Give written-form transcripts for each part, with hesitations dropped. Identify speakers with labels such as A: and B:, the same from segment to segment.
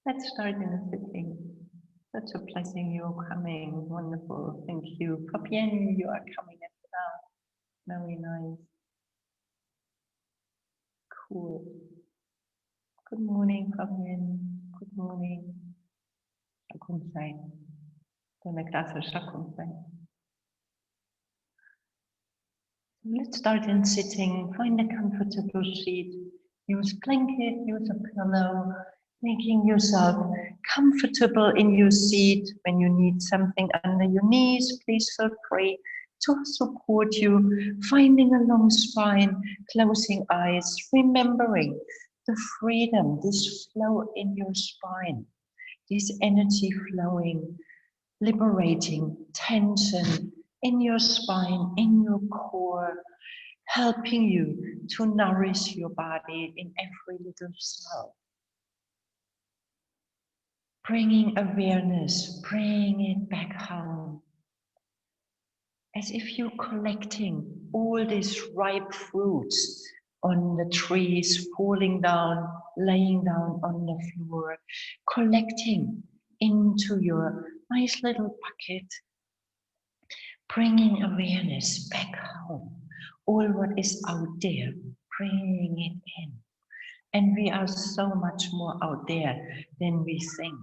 A: Let's start in a sitting. Such a blessing you're coming. Wonderful. Thank you. Fabienne, you are coming as well. Very nice. Cool. Good morning, Fabienne. Good morning. Shakunsai. Buona classe, Shakunsai. Let's start in sitting. Find a comfortable seat. Use blanket, use a pillow, making yourself comfortable in your seat. When you need something under your knees, please feel free to support you. Finding a long spine, closing eyes, remembering the freedom, this flow in your spine, this energy flowing, liberating tension in your spine, in your core, helping you to nourish your body in every little cell. Bringing awareness, bring it back home. As if you're collecting all these ripe fruits on the trees, falling down, laying down on the floor, collecting into your nice little bucket, bringing awareness back home. All what is out there, bringing it in. And we are so much more out there than we think,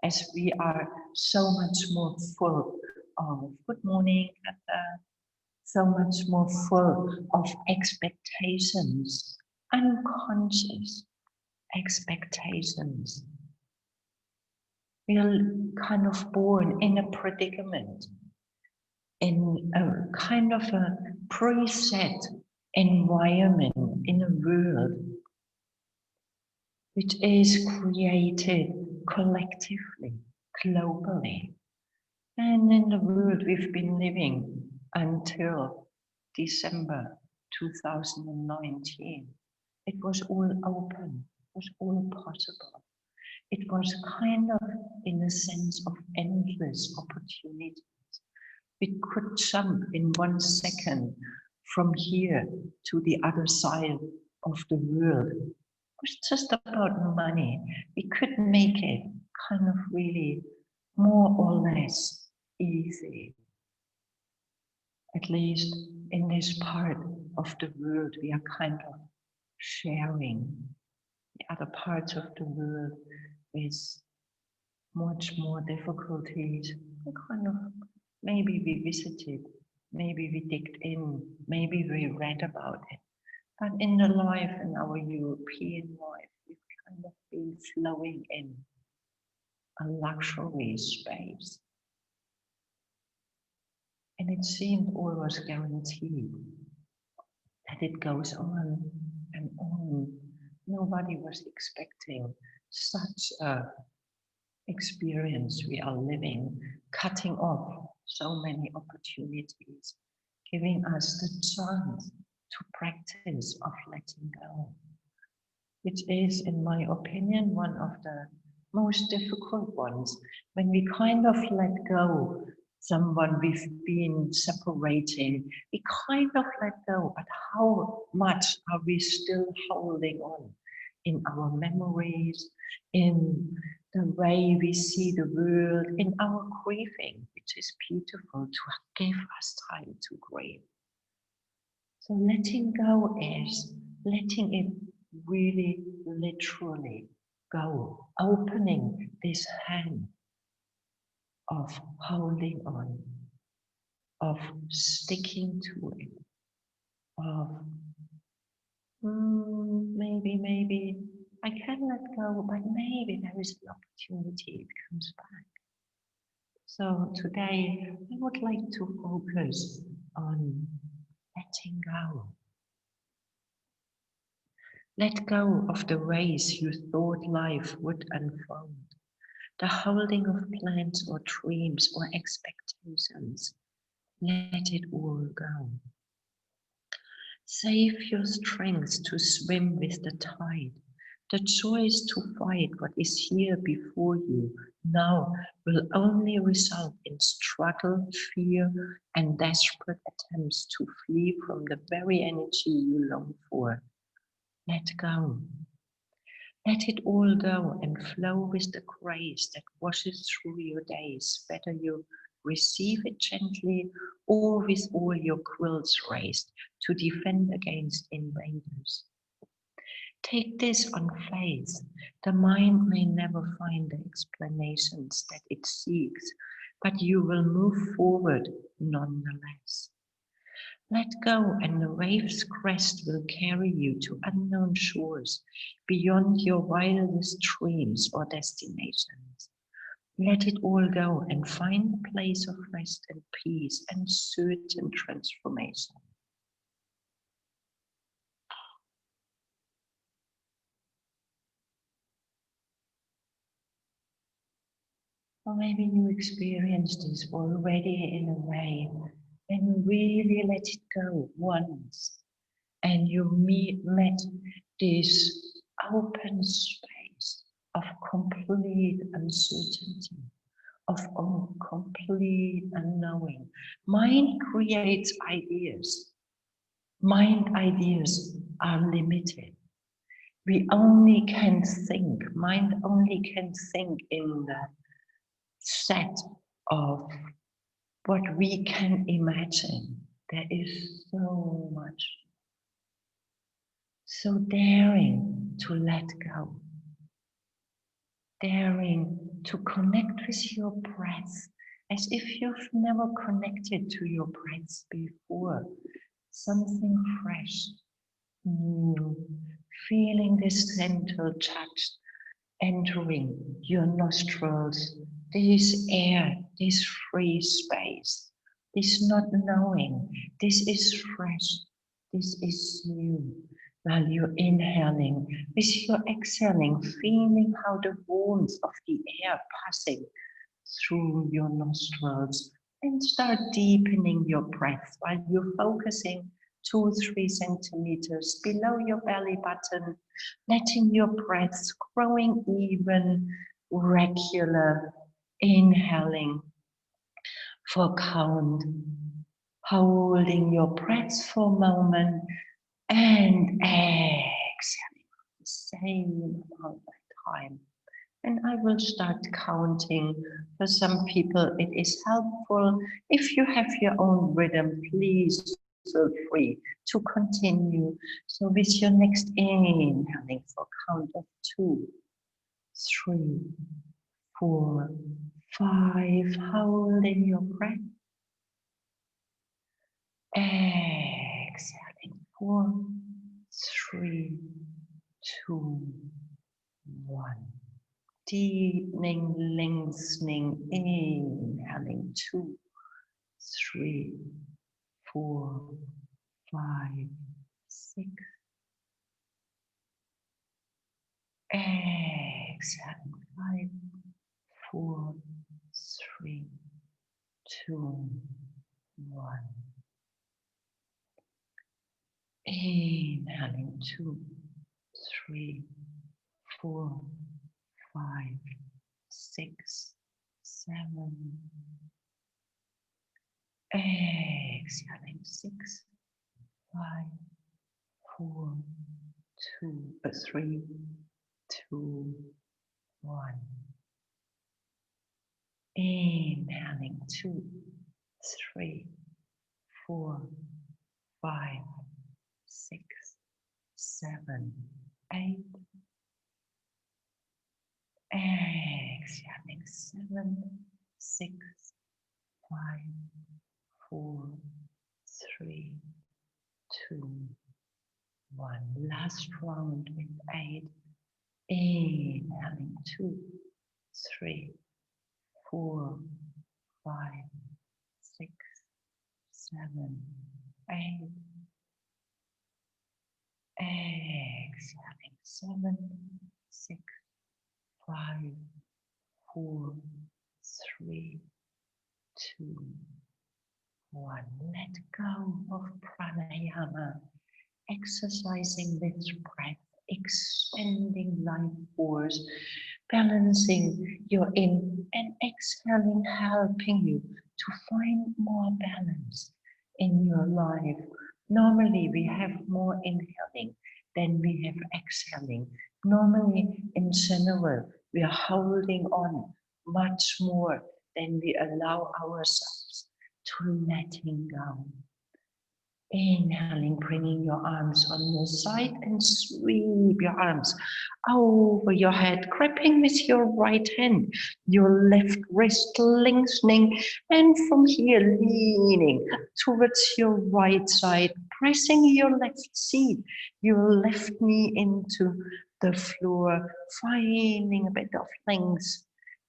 A: as we are so much more full of, good morning, Kata, so much more full of expectations, unconscious expectations. We are kind of born in a predicament, in a kind of a preset environment in a world which is created collectively, globally. And in the world we've been living until December 2019, it was all open, it was all possible. It was kind of in a sense of endless opportunities. We could jump in 1 second from here to the other side of the world. It was just about money. We could make it kind of really more or less easy. At least in this part of the world, we are kind of sharing. The other parts of the world with much more difficulties. We kind of, maybe we visited, maybe we digged in, maybe we read about it. But in the life, in our European life, we've kind of been flowing in a luxury space. And it seemed all was guaranteed that it goes on and on. Nobody was expecting such a experience we are living, cutting off so many opportunities, giving us the chance to practice of letting go, which is, in my opinion, one of the most difficult ones. When we kind of let go someone we've been separating, we kind of let go, but how much are we still holding on in our memories, in the way we see the world, in our grieving, which is beautiful to give us time to grieve. So letting go is letting it really literally go, opening this hand of holding on, of sticking to it, of maybe I can let go, but maybe there is an opportunity, it comes back. So today I would like to focus on letting go. Let go of the ways you thought life would unfold, the holding of plans or dreams or expectations. Let it all go. Save your strength to swim with the tide. The choice to fight what is here before you now will only result in struggle, fear, and desperate attempts to flee from the very energy you long for. Let go. Let it all go and flow with the grace that washes through your days, whether you receive it gently or with all your quills raised to defend against invaders. Take this on faith. The mind may never find the explanations that it seeks, but you will move forward nonetheless. Let go, and the wave's crest will carry you to unknown shores beyond your wildest dreams or destinations. Let it all go and find a place of rest and peace and certain transformation. Or maybe you experienced this already in a way, and you really let it go once, and you met this open space of complete uncertainty, of complete unknowing. Mind creates ideas. Mind ideas are limited. We only can think, mind only can think in the set of what we can imagine. There is so much. So daring to let go, daring to connect with your breath as if you've never connected to your breath before. Something fresh, new, feeling this gentle touch entering your nostrils, this air, this free space, this not knowing, this is fresh, this is new. While you're inhaling, with your exhaling, feeling how the warmth of the air passing through your nostrils, and start deepening your breath while you're focusing 2-3 centimeters below your belly button, letting your breath growing even, regular, inhaling for count, holding your breath for a moment and exhaling the same amount of time. And I will start counting. For some people, it is helpful. If you have your own rhythm, please feel free to continue. So with your next inhaling for count of 2, 3, 4, 5, holding your breath. Exhaling 4, 3, 2, 1. Deepening, lengthening, inhaling 2, 3, 4, 5, 6. Exhaling 5, 4, 3, 2, 1. Inhaling 2, 3, 4, 5, 6, 7. Exhaling 6, 5, 4, 3, 2, 1. Inhaling 2, 3, 4, 5, 6, 7, 8. Exhaling 7, 6, 5, 4, 3, 2, 1. Last round with 8. Inhaling 2, 3, 4, 5, 6, 7, 8. Exhaling 7, 6, 5, 4, 3, 2, 1. Let go of pranayama, exercising this breath, expanding life force, balancing your in and exhaling, helping you to find more balance in your life. Normally we have more inhaling than we have exhaling, Normally, in general, we are holding on much more than we allow ourselves to letting go. Inhaling, bringing your arms on your side and sweep your arms over your head, gripping with your right hand, your left wrist lengthening, and from here leaning towards your right side, pressing your left seat, your left knee into the floor, finding a bit of length.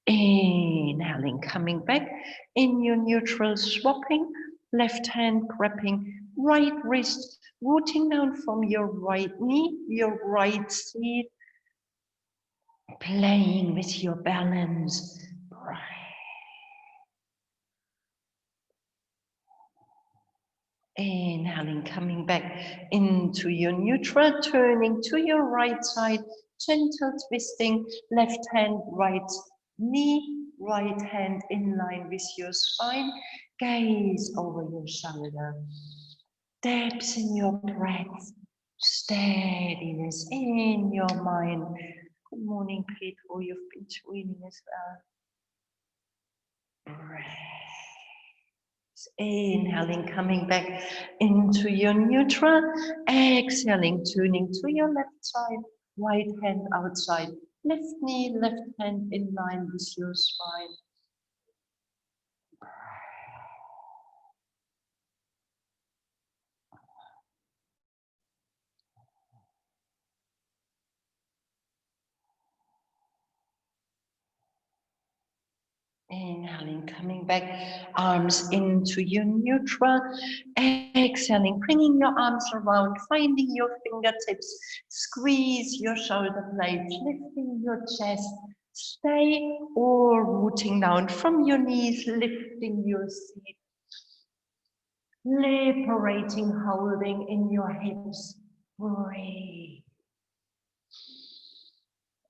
A: Inhaling, coming back in your neutral, swapping, left hand grabbing right wrist, rooting down from your right knee, your right seat, playing with your balance. Inhaling, coming back into your neutral, turning to your right side, gentle twisting, left hand, right knee, right hand in line with your spine, gaze over your shoulder, depth in your breath, steadiness in your mind. Good morning, Pedro, you've been joining as well. Breath. Inhaling, coming back into your neutral. Exhaling, turning to your left side, right hand outside, left knee, left hand in line with your spine. Inhaling, coming back, arms into your neutral. Exhaling, bringing your arms around, finding your fingertips, squeeze your shoulder blades, lifting your chest, stay or rooting down from your knees, lifting your seat, liberating, holding in your hips. Breathe.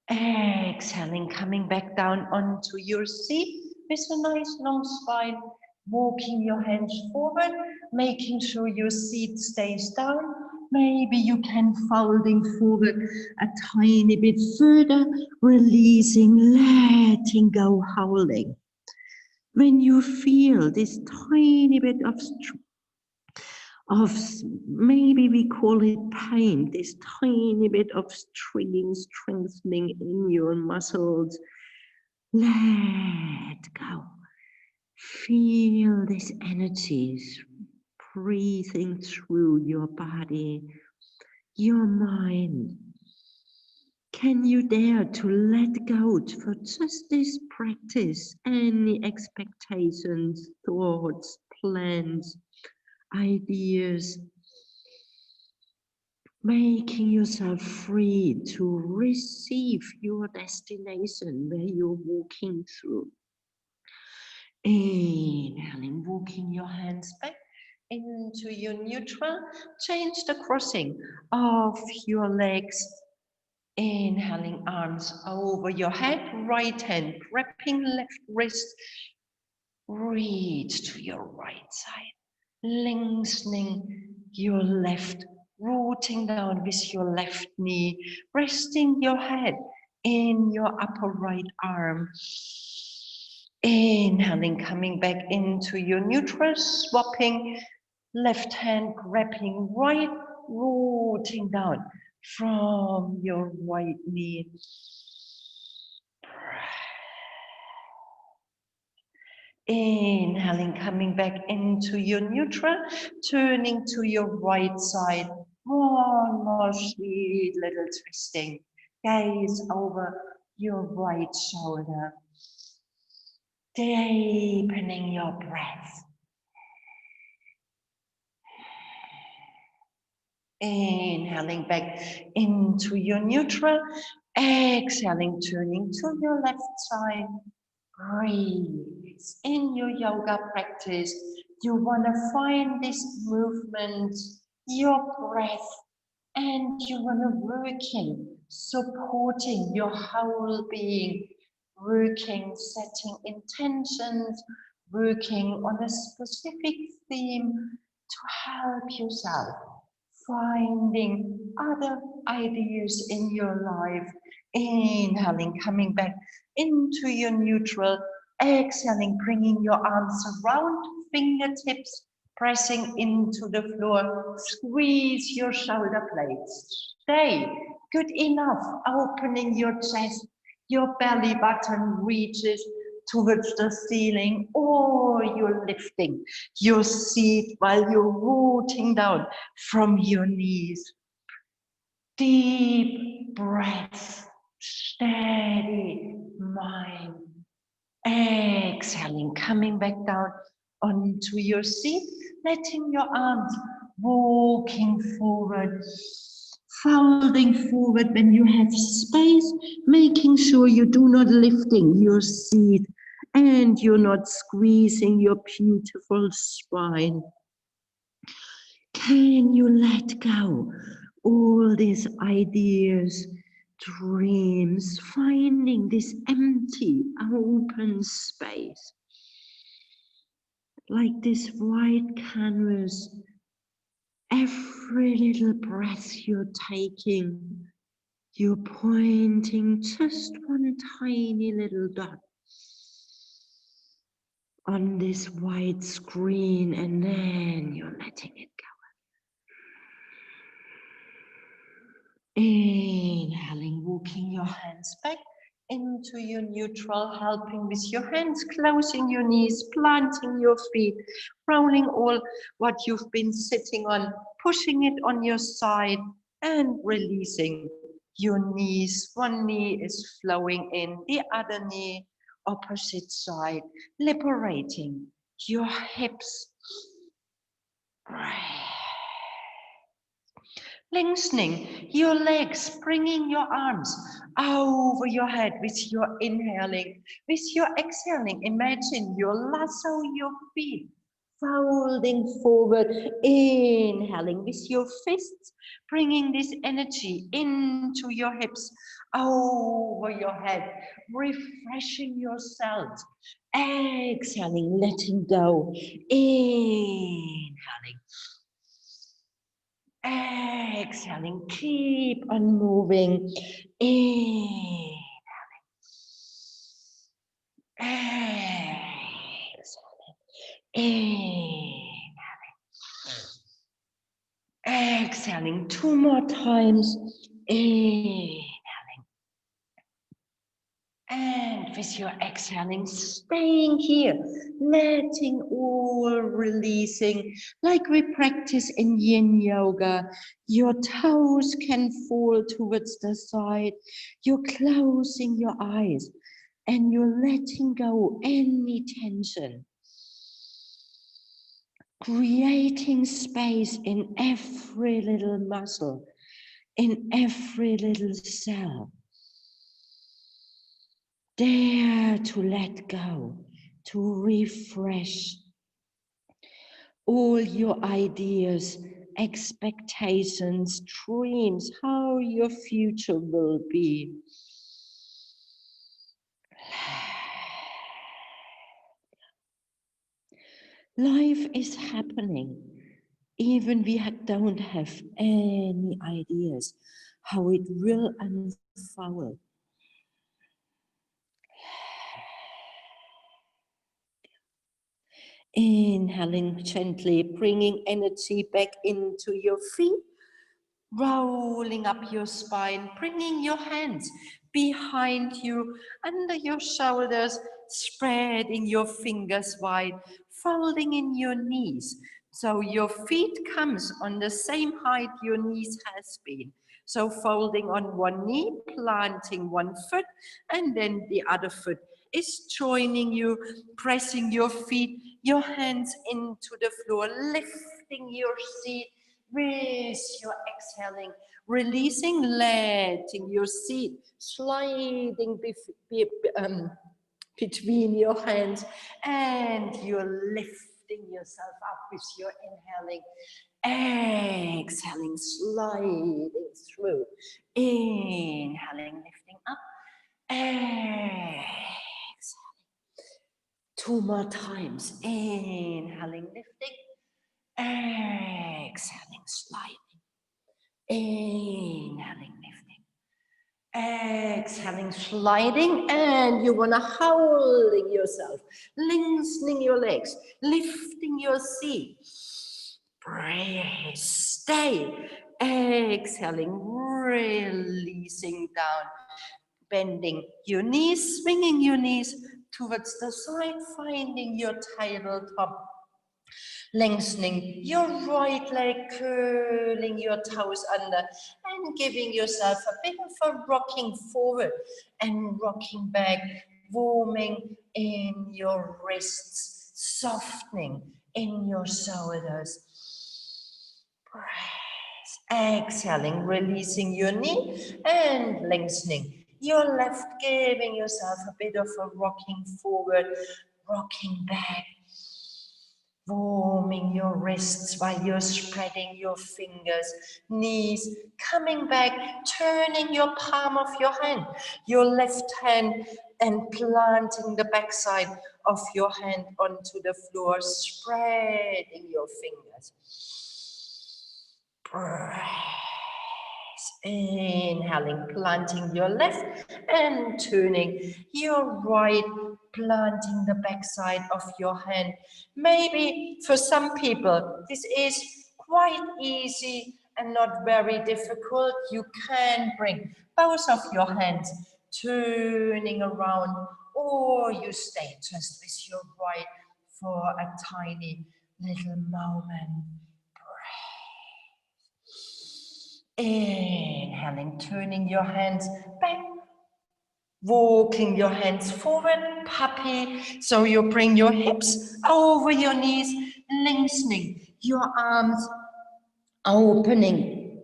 A: Exhaling, coming back down onto your seat with a nice long spine, walking your hands forward, making sure your seat stays down. Maybe you can folding forward a tiny bit further, releasing, letting go, holding. When you feel this tiny bit of maybe we call it pain, this tiny bit of strengthening in your muscles. Let go. Feel these energies breathing through your body, your mind. Can you dare to let go for just this practice? Any expectations, thoughts, plans, ideas, making yourself free to receive your destination where you're walking through. Inhaling, walking your hands back into your neutral. Change the crossing of your legs. Inhaling, arms over your head, right hand grabbing left wrist. Reach to your right side, lengthening your left, rooting down with your left knee, resting your head in your upper right arm. Inhaling, coming back into your neutral, swapping, left hand grabbing right, rooting down from your right knee. Inhaling, coming back into your neutral, turning to your right side. One more sweet little twisting. Gaze over your right shoulder. Deepening your breath. Inhaling back into your neutral. Exhaling, turning to your left side. Breathe. In your yoga practice, you want to find this movement, your breath, and you want to working, supporting your whole being, working, setting intentions, working on a specific theme to help yourself, finding other ideas in your life. Inhaling, coming back into your neutral. Exhaling, bringing your arms around, fingertips pressing into the floor. Squeeze your shoulder blades. Stay. Good enough. Opening your chest. Your belly button reaches towards the ceiling, or you're lifting your seat while you're rooting down from your knees. Deep breath, steady mind. Exhaling, coming back down onto your seat, letting your arms walking forward, folding forward when you have space, making sure you do not lifting your seat and you're not squeezing your beautiful spine. Can you let go all these ideas, dreams, finding this empty, open space? Like this white canvas, every little breath you're taking, you're pointing just one tiny little dot on this white screen, and then you're letting it go. Inhaling, walking your hands back into your neutral, helping with your hands, closing your knees, planting your feet, rolling all what you've been sitting on, pushing it on your side and releasing your knees. One knee is flowing in, the other knee opposite side, liberating your hips. Lengthening your legs, bringing your arms over your head with your inhaling, with your exhaling. Imagine you lasso your feet, folding forward, inhaling with your fists, bringing this energy into your hips, over your head, refreshing yourself. Exhaling, letting go, inhaling. Exhaling, keep on moving. Inhaling. Exhaling. Inhaling. Exhaling 2 more times. Inhaling. And with your exhaling, staying here, letting all releasing, like we practice in yin yoga. Your toes can fall towards the side. You're closing your eyes and you're letting go any tension. Creating space in every little muscle, in every little cell. Dare to let go, to refresh all your ideas, expectations, dreams, how your future will be. Life is happening, even we don't have any ideas how it will unfold. Inhaling gently, bringing energy back into your feet, rolling up your spine, bringing your hands behind you, under your shoulders, spreading your fingers wide, folding in your knees. So your feet comes on the same height your knees has been. So folding on one knee, planting one foot, and then the other foot is joining you, pressing your feet, your hands into the floor, lifting your seat with your exhaling, releasing, letting your seat sliding between your hands, and you're lifting yourself up with your inhaling, exhaling, sliding through, inhaling, lifting up, exhaling. 2 more times, inhaling, lifting, exhaling, sliding.
B: Inhaling, lifting. Exhaling, sliding, and you wanna holding yourself, lengthening your legs, lifting your seat. Breathe, stay. Exhaling, releasing down, bending your knees, swinging your knees towards the side, finding your tabletop. Lengthening your right leg, curling your toes under, and giving yourself a bit of a rocking forward and rocking back, warming in your wrists, softening in your shoulders. Breath. Exhaling, releasing your knee and lengthening your left, giving yourself a bit of a rocking forward, rocking back. Warming your wrists while you're spreading your fingers, knees, coming back, turning your palm of your hand, your left hand, and planting the backside of your hand onto the floor, spreading your fingers. Breath. Inhaling, planting your left and turning your right, planting the backside of your hand. Maybe for some people this is quite easy and not very difficult. You can bring both of your hands turning around, or you stay just with your right for a tiny little moment. Inhaling, turning your hands back, walking your hands forward, puppy. So you bring your hips over your knees, lengthening your arms, opening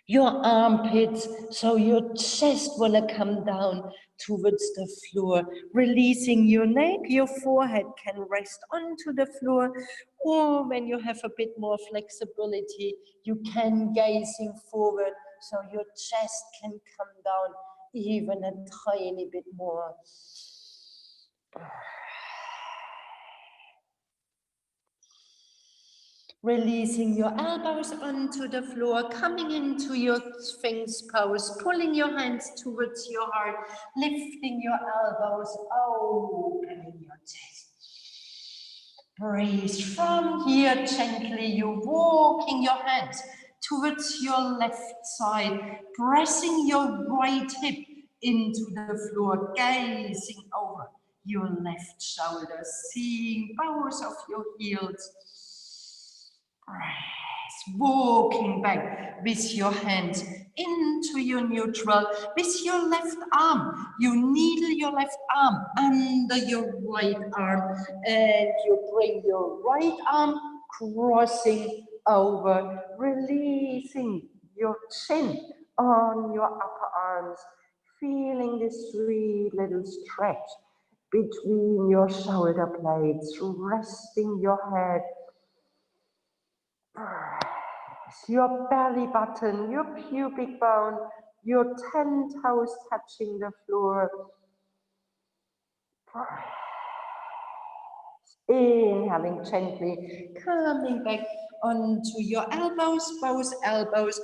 B: your armpits, so your chest wanna come down towards the floor, releasing your neck, your forehead can rest onto the floor, or when you have a bit more flexibility, you can gazing forward, so your chest can come down even a tiny bit more. Releasing your elbows onto the floor, coming into your Sphinx pose, pulling your hands towards your heart, lifting your elbows, opening your chest. Breathe from here gently, you're walking your hands towards your left side, pressing your right hip into the floor, gazing over your left shoulder, seeing both of your heels. Walking back with your hands into your neutral, with your left arm. You needle your left arm under your right arm, and you bring your right arm crossing over, releasing your chin on your upper arms, feeling this sweet little stretch between your shoulder blades, resting your head, your belly button, your pubic bone, your 10 toes touching the floor. Inhaling gently, coming back onto your elbows, both elbows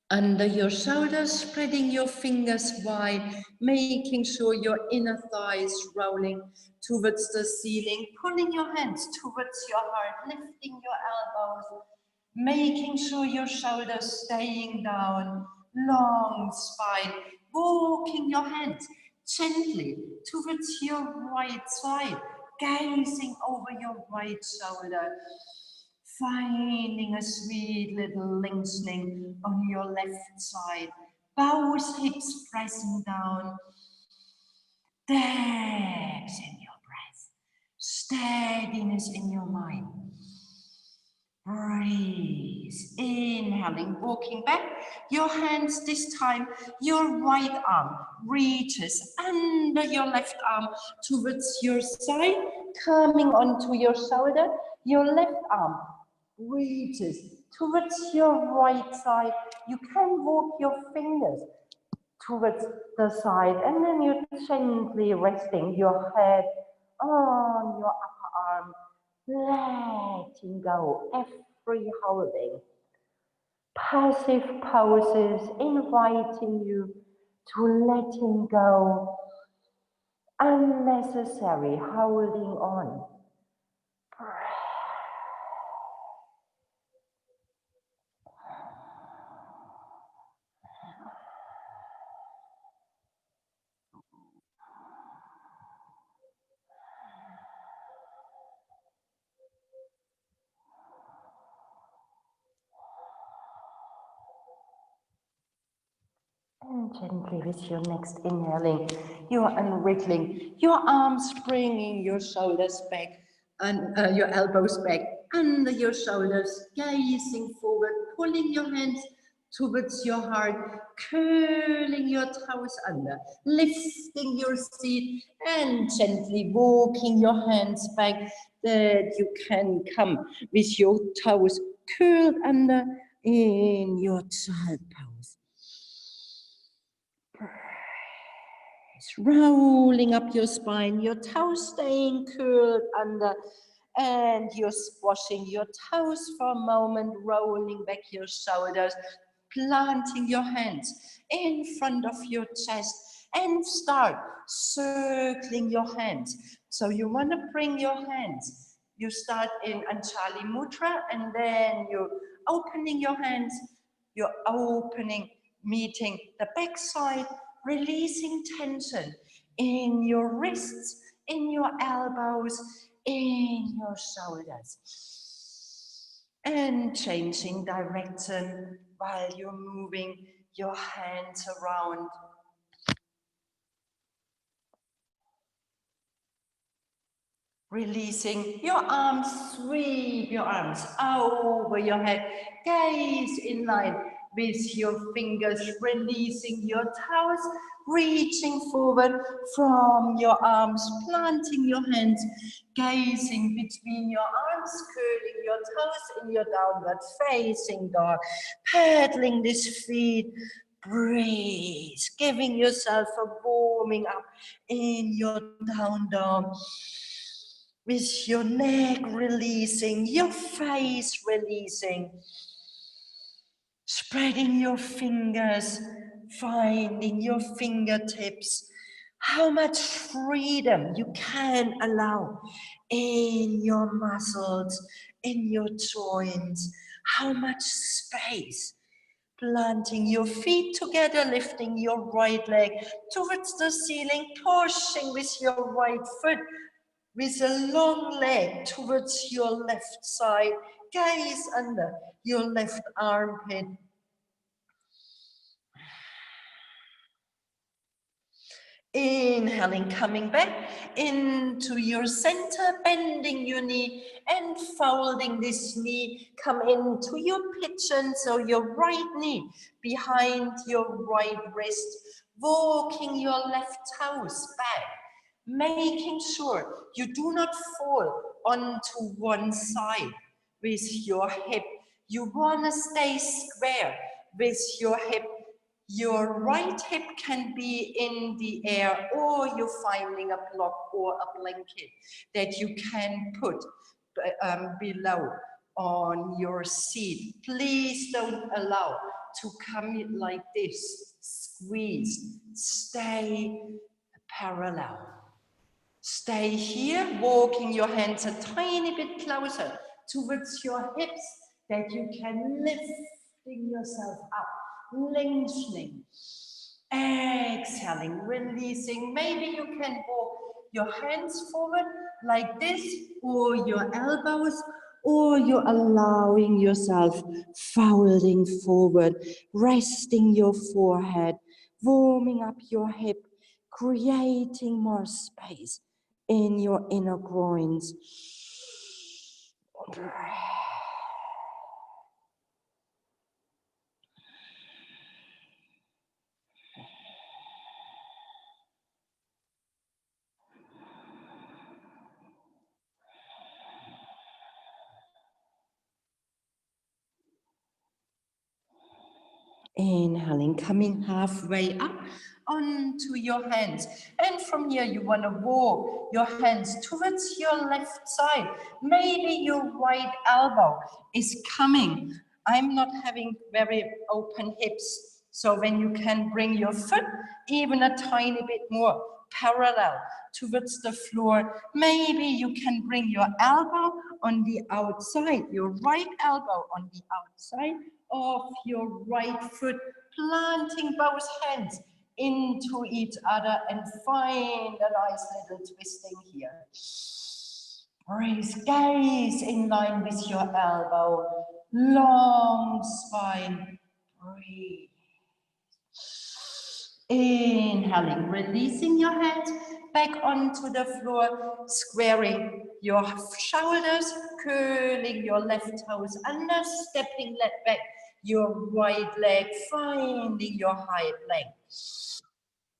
B: under your shoulders, spreading your fingers wide, making sure your inner thighs rolling towards the ceiling, pulling your hands towards your heart, lifting your elbows, making sure your shoulders staying down, long spine, walking your hands gently towards your right side, gazing over your right shoulder, finding a sweet little lengthening on your left side, both hips pressing down, depth in your breath, steadiness in your mind. Breathe, inhaling, walking back, your hands this time, your right arm reaches under your left arm towards your side, coming onto your shoulder, your left arm reaches towards your right side. You can walk your fingers towards the side, and then you're gently resting your head on your upper arm, letting go every holding. passive poses, inviting you to letting go, unnecessary holding on. And gently with your next inhaling, you are unwriggling your arms, bringing your shoulders back and your elbows back under your shoulders, gazing forward, pulling your hands towards your heart, curling your toes under, lifting your seat and gently walking your hands back that you can come with your toes curled under in your child pose. Rolling up your spine, your toes staying curled under, and you're squashing your toes for a moment, rolling back your shoulders, planting your hands in front of your chest, and start circling your hands. So you want to bring your hands. You start in Anjali Mudra, and then you're opening your hands, you're opening, meeting the back side, releasing tension in your wrists, in your elbows, in your shoulders. And changing direction while you're moving your hands around. Releasing your arms, sweep your arms over your head, gaze in line with your fingers, releasing your toes, reaching forward from your arms, planting your hands, gazing between your arms, curling your toes in your downward facing dog, pedaling these feet. Breathe, giving yourself a warming up in your down dog. With your neck releasing, your face releasing, spreading your fingers, finding your fingertips, how much freedom you can allow in your muscles, in your joints, how much space. Planting your feet together, lifting your right leg towards the ceiling, pushing with your right foot, with a long leg towards your left side, gaze under your left armpit. Inhaling, coming back into your center, bending your knee and folding this knee. Come into your pigeon, so your right knee behind your right wrist, walking your left toes back, making sure you do not fall onto one side with your hip. You want to stay square with your hip. Your right hip can be in the air, or you're finding a block or a blanket that you can put below on your seat. Please don't allow to come like this. Squeeze. Stay parallel. Stay here, walking your hands a tiny bit closer towards your hips, that you can lifting yourself up, lengthening, exhaling, releasing. Maybe you can walk your hands forward like this, or your elbows, or you're allowing yourself folding forward, resting your forehead, warming up your hip, creating more space in your inner groins. Inhaling, coming halfway up onto your hands. And from here, you want to walk your hands towards your left side. Maybe your right elbow is coming I'm not having very open hips. So when you can bring your foot even a tiny bit more parallel towards the floor, maybe you can bring your elbow on the outside, your right elbow on the outside of your right foot, planting both hands into each other and find a nice little twisting here. Breathe, gaze in line with your elbow, long spine, breathe. Inhaling, releasing your hands back onto the floor, squaring your shoulders, curling your left toes under, stepping back your right leg, finding your high plank.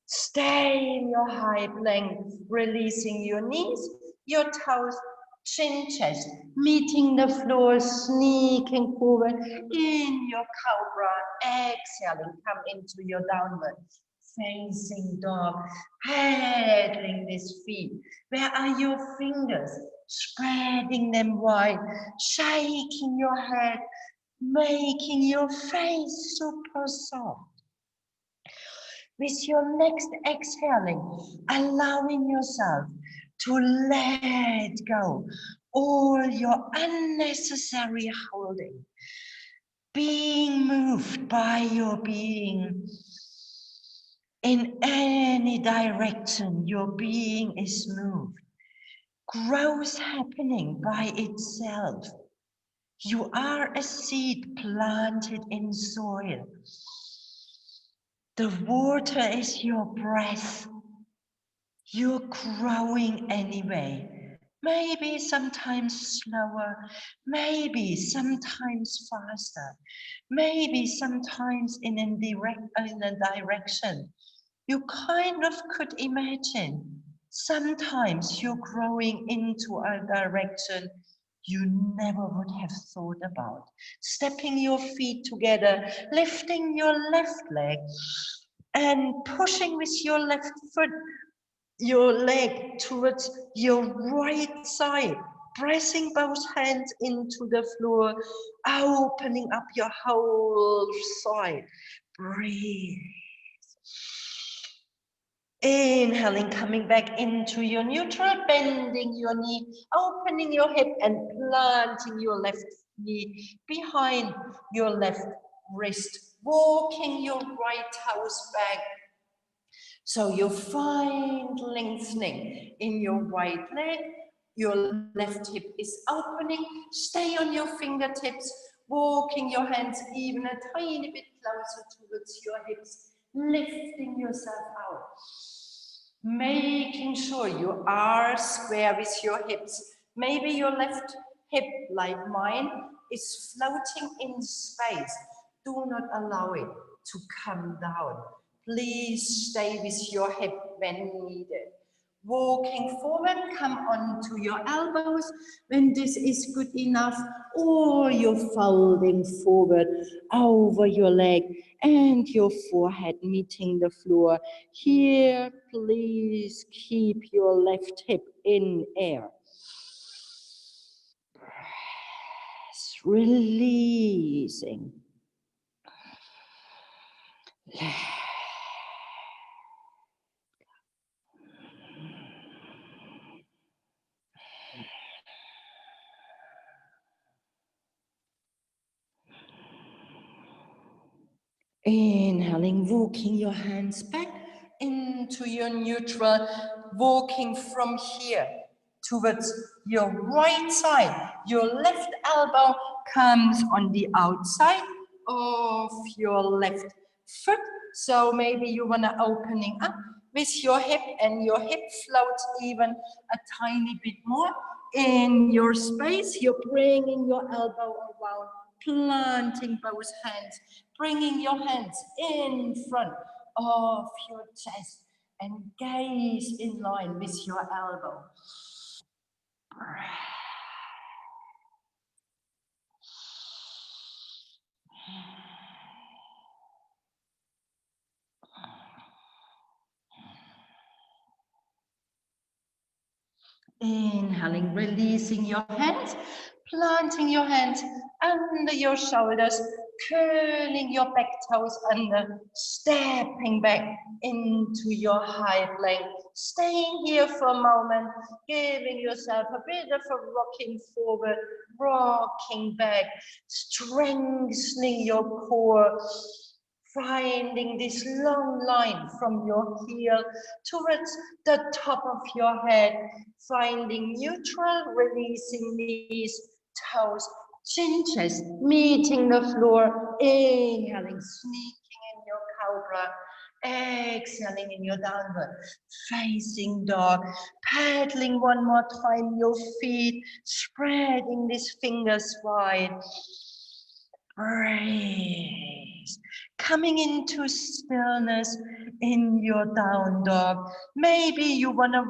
B: Stay in your high plank, releasing your knees, your toes, chin, chest, meeting the floor, sneaking forward in your cobra, exhaling, come into your downward facing dog, pedaling these feet. Where are your fingers? Spreading them wide, shaking your head, making your face super soft. With your next exhaling, allowing yourself to let go all your unnecessary holding, being moved by your being. In any direction your being is moved, growth happening by itself. You are a seed planted in soil. The water is your breath. You're growing anyway. Maybe sometimes slower, maybe sometimes faster, maybe sometimes in a direction you kind of could imagine. Sometimes you're growing into a direction you never would have thought about. Stepping your feet together, lifting your left leg and pushing with your left foot, your leg towards your right side, pressing both hands into the floor, opening up your whole side. Breathe. Inhaling, coming back into your neutral, bending your knee, opening your hip and planting your left knee behind your left wrist, walking your right toes back. So you find lengthening in your right leg, your left hip is opening, stay on your fingertips, walking your hands even a tiny bit closer towards your hips, lifting yourself out. Making sure you are square with your hips. Maybe your left hip, like mine, is floating in space. Do not allow it to come down. Please stay with your hip when needed. Walking forward, come onto your elbows when this is good enough, or you're folding forward over your leg and your forehead meeting the floor. Here, please keep your left hip in air. Releasing. Inhaling, walking your hands back into your neutral, walking from here towards your right side. Your left elbow comes on the outside of your left foot. So maybe you want to opening up with your hip, and your hip floats even a tiny bit more in your space. You're bringing your elbow around, planting both hands, bringing your hands in front of your chest and gaze in line with your elbow. Inhaling, releasing your hands, Planting your hands under your shoulders, curling your back toes under, stepping back into your high plank. Staying here for a moment, giving yourself a bit of a rocking forward, rocking back, strengthening your core, finding this long line from your heel towards the top of your head, finding neutral, releasing knees, toes, chin chest, meeting the floor, inhaling, sneaking in your cobra, exhaling in your downward facing dog, paddling one more time your feet, spreading these fingers wide. Raise, coming into stillness in your down dog. Maybe you want to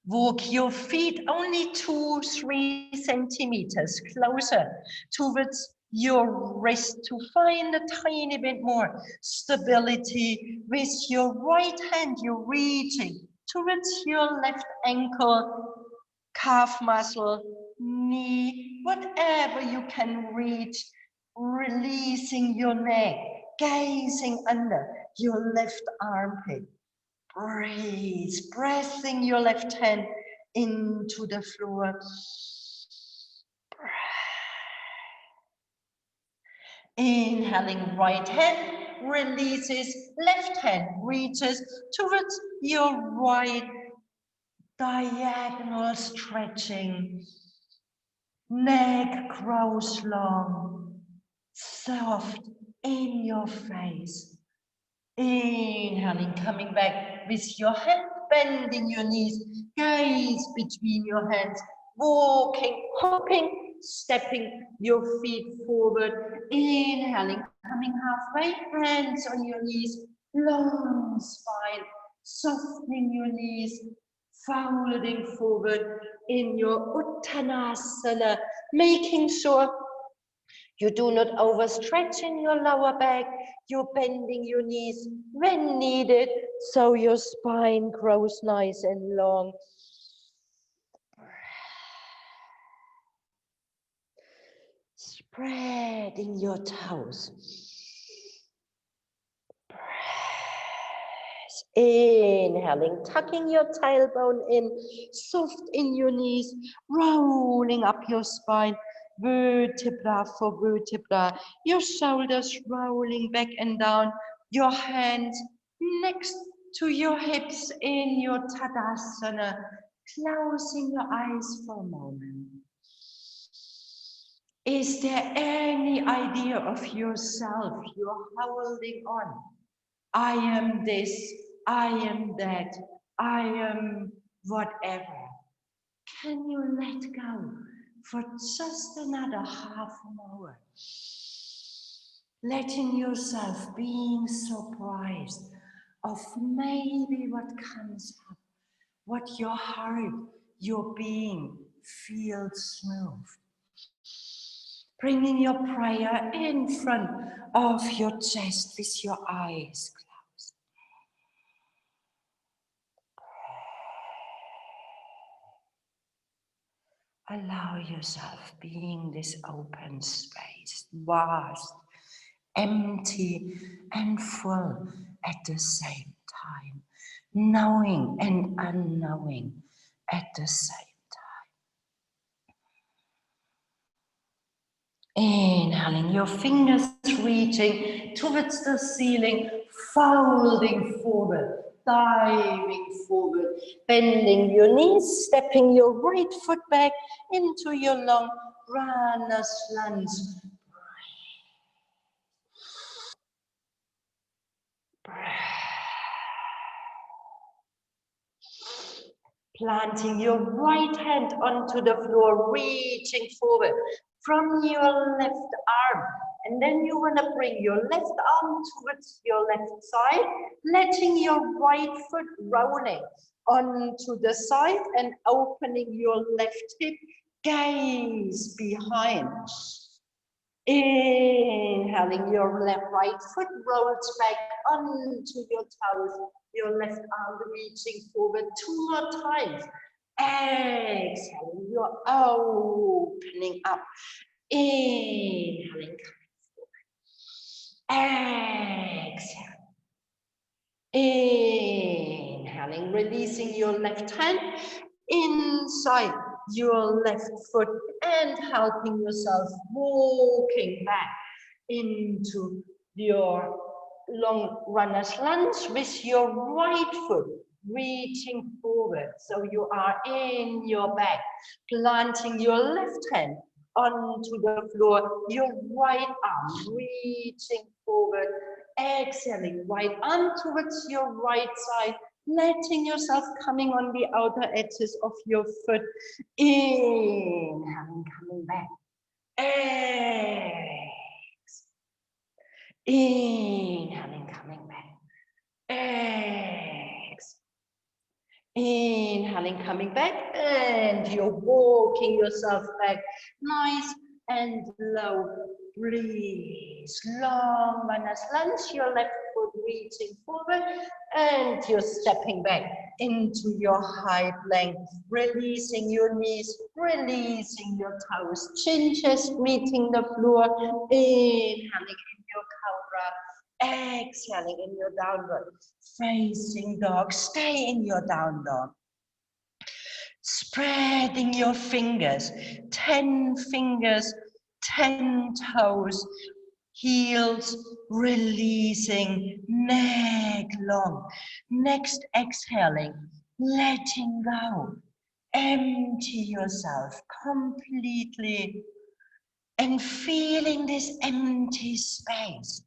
B: walk your feet only 2-3 centimeters closer towards your wrist to find a tiny bit more stability. With your right hand, you're reaching towards your left ankle, calf muscle, knee, whatever you can reach, releasing your neck, gazing under your left armpit. Breathe, pressing your left hand into the floor. Inhaling, right hand releases, left hand reaches towards your right, diagonal stretching. Neck grows long, soft in your face. Inhaling, coming back with your hand, bending your knees, gaze between your hands, walking, hopping, stepping your feet forward. Inhaling, coming halfway, hands on your knees, long spine, softening your knees, folding forward in your Uttanasana, making sure you do not overstretch in your lower back. You're bending your knees when needed, so your spine grows nice and long. Spreading your toes. Inhaling, tucking your tailbone in, soft in your knees, rolling up your spine, vertebra for vertebra, your shoulders rolling back and down, your hands next to your hips in your Tadasana, closing your eyes for a moment. Is there any idea of yourself you're holding on? I am this, I am that, I am whatever. Can you let go for just another half an hour? Letting yourself being surprised of maybe what comes up, what your heart, your being feels smooth. Bringing your prayer in front of your chest with your eyes closed. Allow yourself being this open space, vast, empty and full at the same time, knowing and unknowing at the same time. Inhaling, your fingers reaching towards the ceiling, folding forward, diving forward, bending your knees, stepping your right foot back into your long Prana lunge. Planting your right hand onto the floor, reaching forward from your left arm. And then you want to bring your left arm towards your left side, letting your right foot rolling onto the side and opening your left hip, gaze behind. Inhaling, your right foot rolls back onto your toes, your left arm reaching forward 2 more times. Exhaling, you're opening up. Inhaling, exhale. Inhaling, releasing your left hand inside your left foot and helping yourself walking back into your long runner's lunge with your right foot reaching forward. So you are in your back, planting your left hand onto the floor, your right arm reaching forward, exhaling, right arm towards your right side, letting yourself coming on the outer edges of your foot. Inhaling, coming back. Exhale. Inhaling, coming back. Exhale. Inhaling, coming back, and you're walking yourself back nice and low. Breathe. Long runner's lunge, your left foot reaching forward, and you're stepping back into your high plank, releasing your knees, releasing your toes, chin chest meeting the floor, inhaling in your cobra, exhaling in your downward facing dog. Stay in your down dog. Spreading your fingers, 10 fingers, 10 toes, heels releasing, neck long. Next, exhaling, letting go. Empty yourself completely and feeling this empty space.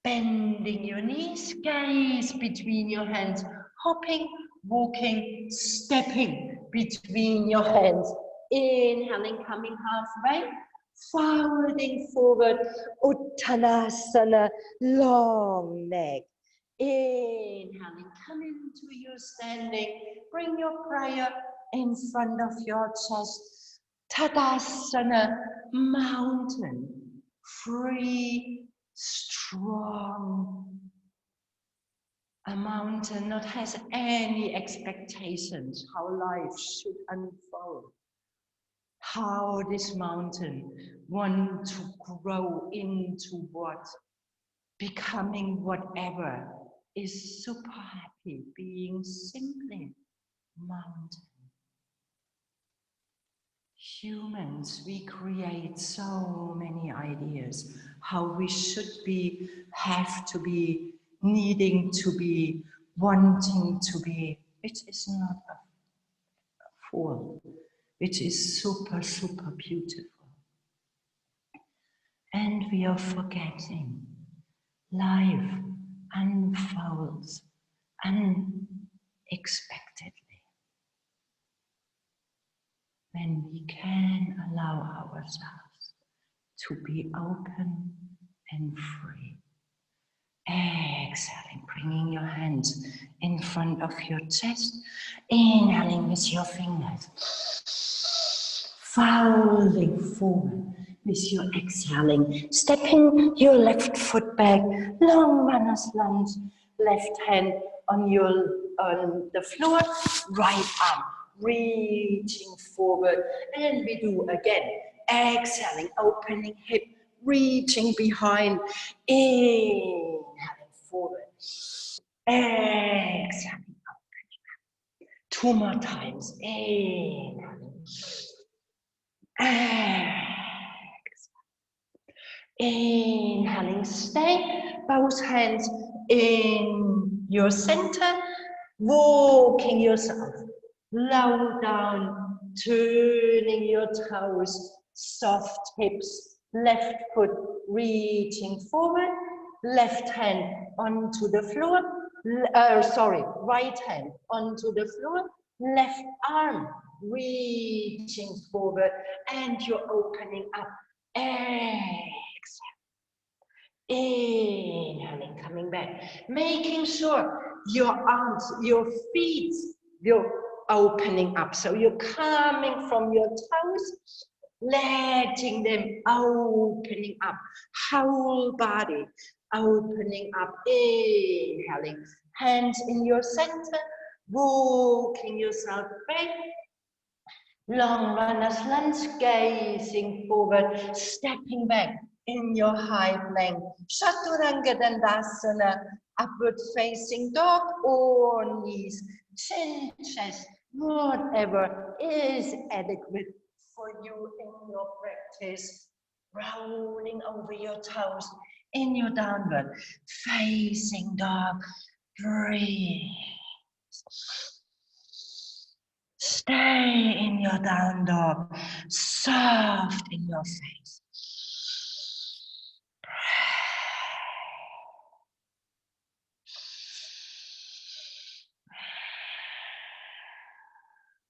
B: Bending your knees, gaze between your hands, hopping, walking, stepping between your hands. Inhaling, coming halfway, folding forward, Uttanasana, long neck. Inhaling, come into your standing, bring your prayer in front of your chest. Tadasana, mountain, free, strong. A mountain not has any expectations how life should unfold. How this mountain want to grow into what? Becoming whatever is super happy, being simply mountain. Humans, we create so many ideas how we should be, have to be, needing to be, wanting to be, which is not a fool, which is super, super beautiful. And we are forgetting life unfolds unexpectedly. When we can allow ourselves to be open and free. Exhaling, bringing your hands in front of your chest. Inhaling with your fingers. Folding forward with your exhaling. Stepping your left foot back. Long runner's lunge. Left hand on the floor. Right arm reaching forward, and we do again, exhaling, opening hip, reaching behind, inhaling forward, exhaling, opening up. 2 more times, inhaling, inhaling, stay, both hands in your center, walking yourself low down, turning your toes, soft hips, left foot reaching forward, left hand onto the floor, right hand onto the floor, left arm reaching forward, and you're opening up. Exhale. Inhaling, coming back, making sure your arms, your feet, you're opening up. So you're coming from your toes, letting them opening up, whole body, opening up, inhaling, hands in your center, walking yourself back, long runners lunge, gazing forward, stepping back in your high plank, Chaturanga Dandasana, upward facing dog or knees, chin, chest, whatever is adequate for you in your practice. Rolling over your toes in your downward facing dog. Breathe. Stay in your down dog, soft in your face.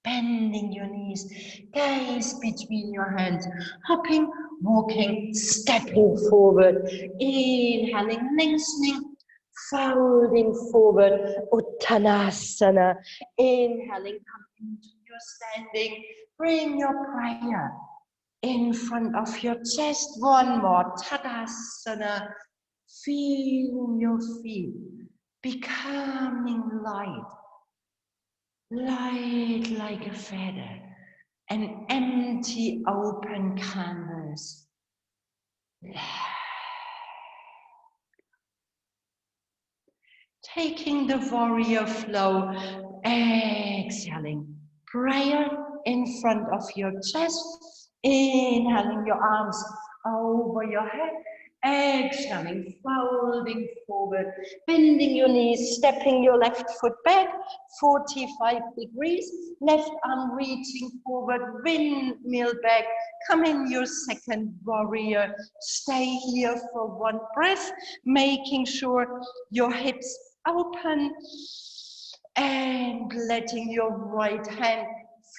B: Bending your knees, gaze between your hands, hopping, walking, stepping forward, inhaling, lengthening, folding forward, Uttanasana, inhaling, come into your standing, bring your prayer in front of your chest, one more, Tadasana, feeling your feet, becoming light. Light like a feather, an empty open canvas. Taking the warrior flow, exhaling, prayer in front of your chest, inhaling your arms over your head, exhaling, folding forward, bending your knees, stepping your left foot back, 45 degrees, left arm reaching forward, windmill back, come in your second warrior, stay here for one breath, making sure your hips open and letting your right hand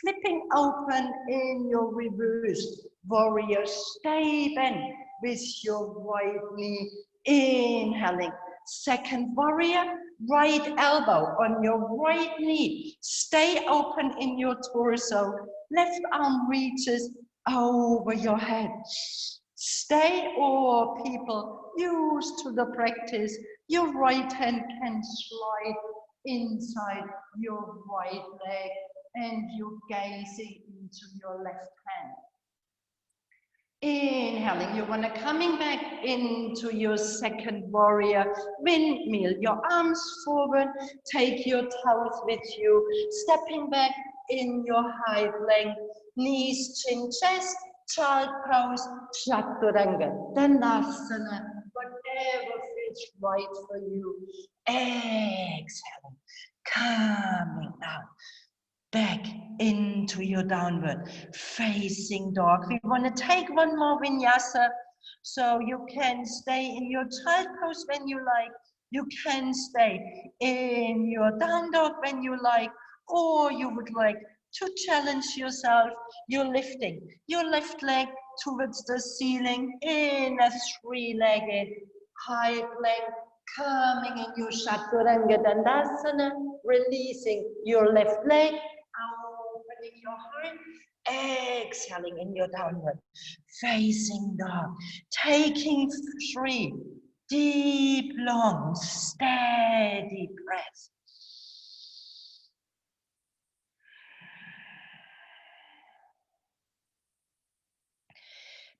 B: flipping open in your reverse warrior. Stay bent with your right knee, inhaling. Second warrior, right elbow on your right knee. Stay open in your torso. Left arm reaches over your head. Stay, or people used to the practice, your right hand can slide inside your right leg and you're gazing into your left hand. Inhaling, you want to coming back into your second warrior, windmill, your arms forward, take your toes with you, stepping back in your high plank, knees, chin, chest, child pose, Chaturanga, Dandasana, whatever feels right for you. Exhaling, coming out. Back into your downward facing dog. We want to take one more vinyasa, so you can stay in your child pose when you like. You can stay in your down dog when you like, or you would like to challenge yourself. You're lifting your left leg towards the ceiling in a three-legged high plank, coming in your Chaturanga Dandasana, releasing your left leg, opening your heart, exhaling in your downward facing dog, taking 3 deep, long, steady breaths.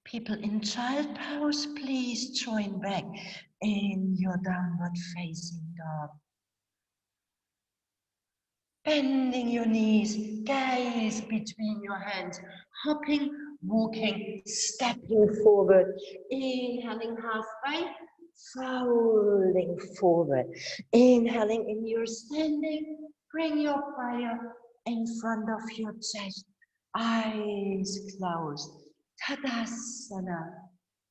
B: People in child pose, please join back in your downward facing dog. Bending your knees, gaze between your hands, hopping, walking, stepping forward, inhaling halfway, folding forward, inhaling in your standing, bring your prayer in front of your chest, eyes closed, Tadasana,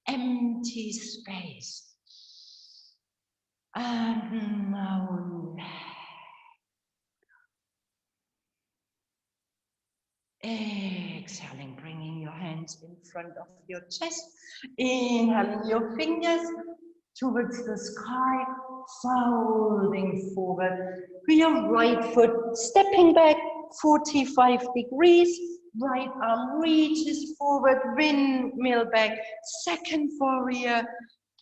B: empty space, unknown. Exhaling, bringing your hands in front of your chest. Inhaling your fingers towards the sky, folding forward. With your right foot stepping back 45 degrees. Right arm reaches forward, windmill back. Second warrior,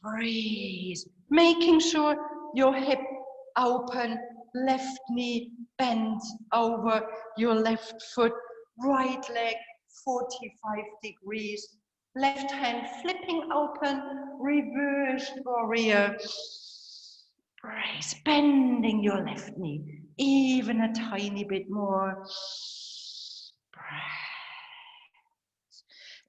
B: breathe. making sure your hip open, left knee bent over your left foot, right leg 45 degrees, left hand flipping open, reversed warrior. Brace, bending your left knee even a tiny bit more.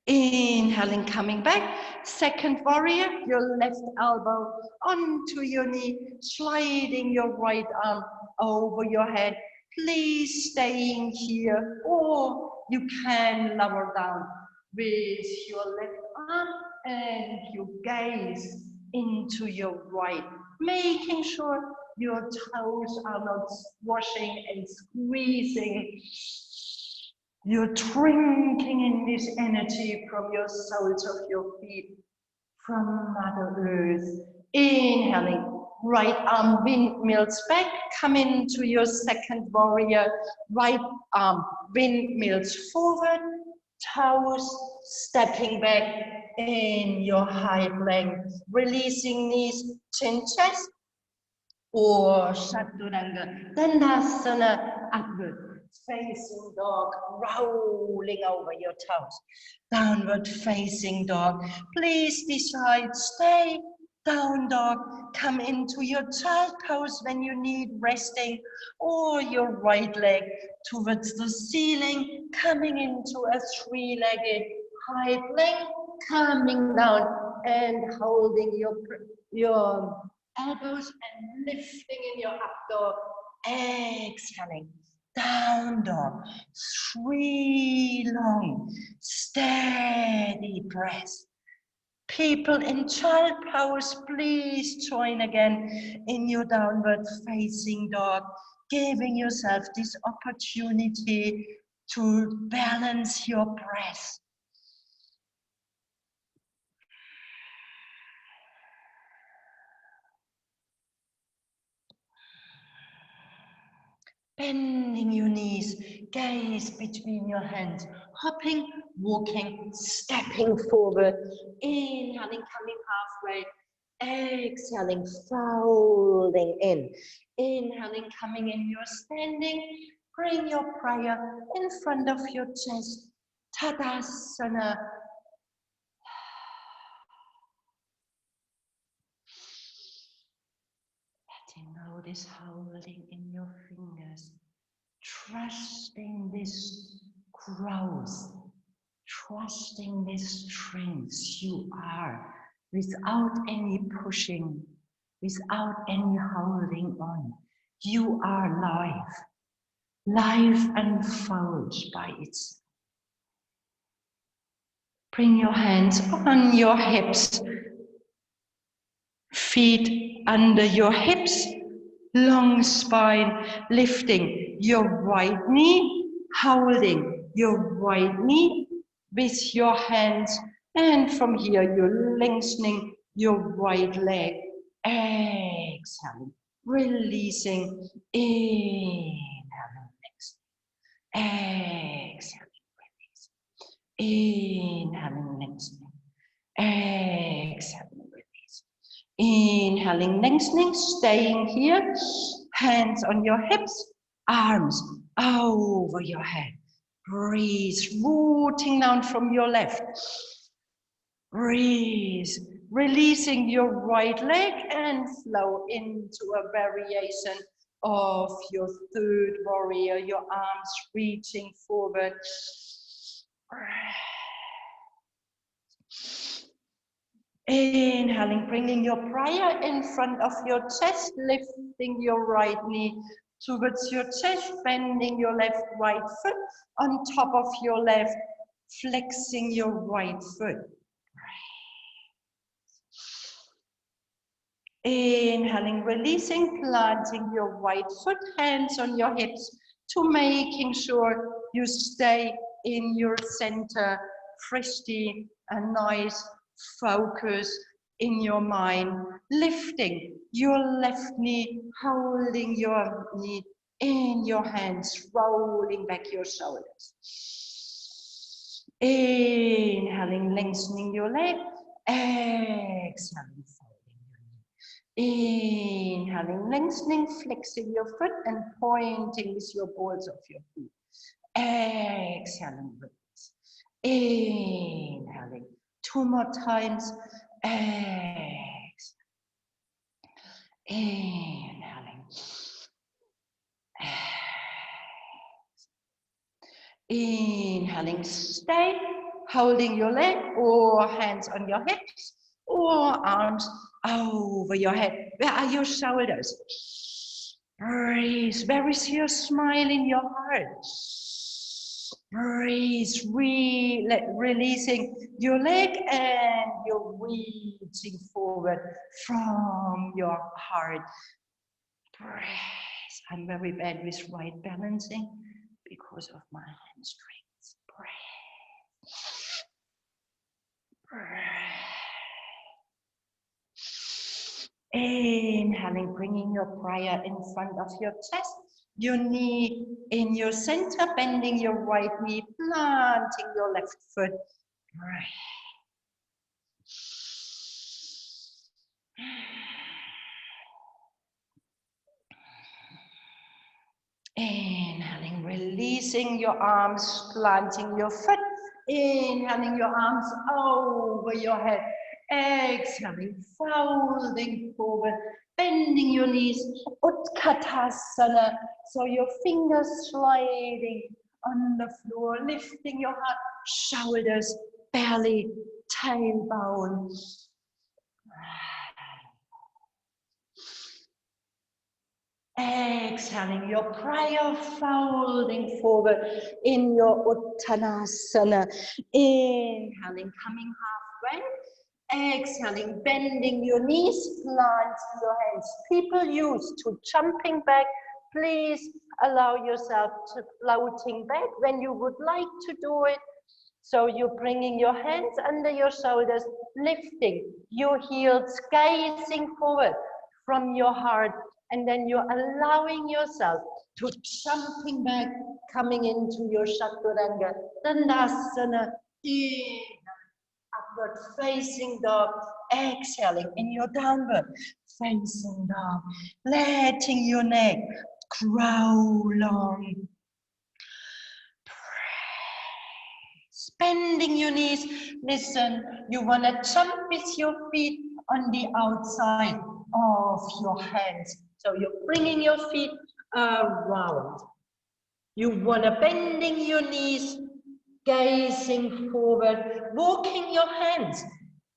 B: Inhaling, coming back. Second warrior, your left elbow onto your knee, sliding your right arm over your head. Please staying here, or you can lower down with your left arm and you gaze into your right, making sure your toes are not squashing and squeezing. You're drinking in this energy from your soles of your feet, from Mother Earth. Inhaling, right arm windmills back, come into your second warrior, right arm windmills forward, toes stepping back in your high plank, releasing knees, chin, chest, or Chaturanga, Dandasana, upward facing dog, rolling over your toes, downward facing dog. Please decide, stay down dog, come into your child pose when you need resting, or your right leg towards the ceiling, coming into a three-legged high plank, coming down and holding your elbows and lifting in your up dog, exhaling, down dog, 3 long, steady breaths. People in child pose, please join again in your downward facing dog, giving yourself this opportunity to balance your breath. Bending your knees, gaze between your hands, hopping, walking, stepping forward, inhaling, coming halfway, exhaling, folding in, inhaling, coming in, you're standing, bring your prayer in front of your chest, Tadasana. Notice holding in your fingers, trusting this growth, trusting this strength you are, without any pushing, without any holding on. You are life. Life unfolds by itself. Bring your hands on your hips, feet under your hips, long spine, lifting your right knee, holding your right knee with your hands, and from here you're lengthening your right leg, exhaling, releasing, inhaling, exhaling, release, inhaling, lengthening, exhaling, release. Inhaling, lengthening, staying here, hands on your hips, arms over your head. Breathe, rooting down from your left. Breathe, releasing your right leg and flow into a variation of your third warrior, your arms reaching forward. Inhaling, bringing your prayer in front of your chest, lifting your right knee towards your chest, bending your left right foot on top of your left, flexing your right foot. Inhaling, releasing, planting your right foot, hands on your hips, to making sure you stay in your center, frisky and nice focus in your mind, lifting your left knee, holding your knee in your hands, rolling back your shoulders. Inhaling, lengthening your leg, exhaling, folding your knee. Inhaling, lengthening, flexing your foot and pointing with your balls of your feet. Exhaling, release. Inhaling, 2 more times. Exhale. Inhaling. Inhaling, stay, holding your leg or hands on your hips or arms over your head. Where are your shoulders? Breathe. Where is your smile in your heart? Breathe, releasing your leg and you're reaching forward from your heart. Breathe. I'm very bad with right balancing because of my hamstrings. Breathe. Breathe. Inhaling, bringing your prayer in front of your chest. Your knee in your center, bending your right knee, planting your left foot. Breathe. Inhaling, releasing your arms, planting your foot. Inhaling your arms over your head. Exhaling, folding forward, bending your knees. Utkatasana. So your fingers sliding on the floor, lifting your heart, shoulders, belly, tailbone. Exhaling your prayer, folding forward in your Uttanasana. Inhaling, coming halfway. Exhaling, bending your knees, planting your hands. People used to jumping back. Please allow yourself to floating back when you would like to do it. So you're bringing your hands under your shoulders, lifting your heels, gazing forward from your heart. And then you're allowing yourself to jumping back, coming into your Chaturanga, Dandasana, upward facing dog, exhaling in your downward facing dog, letting your neck grow long. Bending your knees, listen, you want to jump with your feet on the outside of your hands. So you're bringing your feet around. You want to bending your knees, gazing forward, walking your hands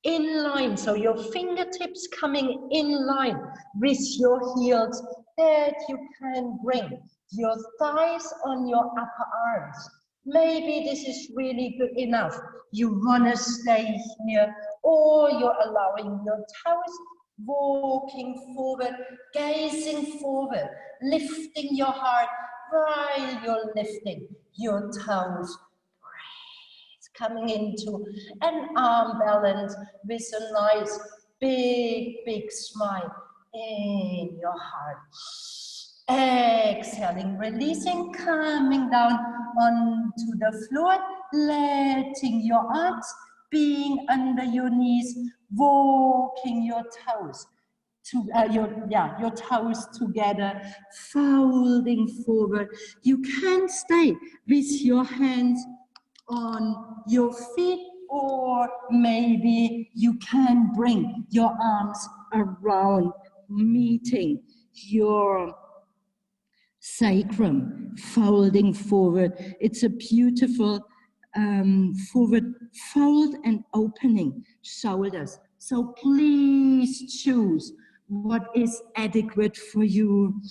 B: in line. So your fingertips coming in line with your heels, that you can bring your thighs on your upper arms. Maybe this is really good enough. You want to stay here, or you're allowing your toes walking forward, gazing forward, lifting your heart while you're lifting your toes. Coming into an arm balance with a nice big smile in your heart. Exhaling, releasing, coming down onto the floor, letting your arms being under your knees, walking your toes to your toes together, folding forward. You can stay with your hands on your feet, or maybe you can bring your arms around, meeting your sacrum, folding forward. It's a beautiful forward fold and opening shoulders. So please choose what is adequate for you.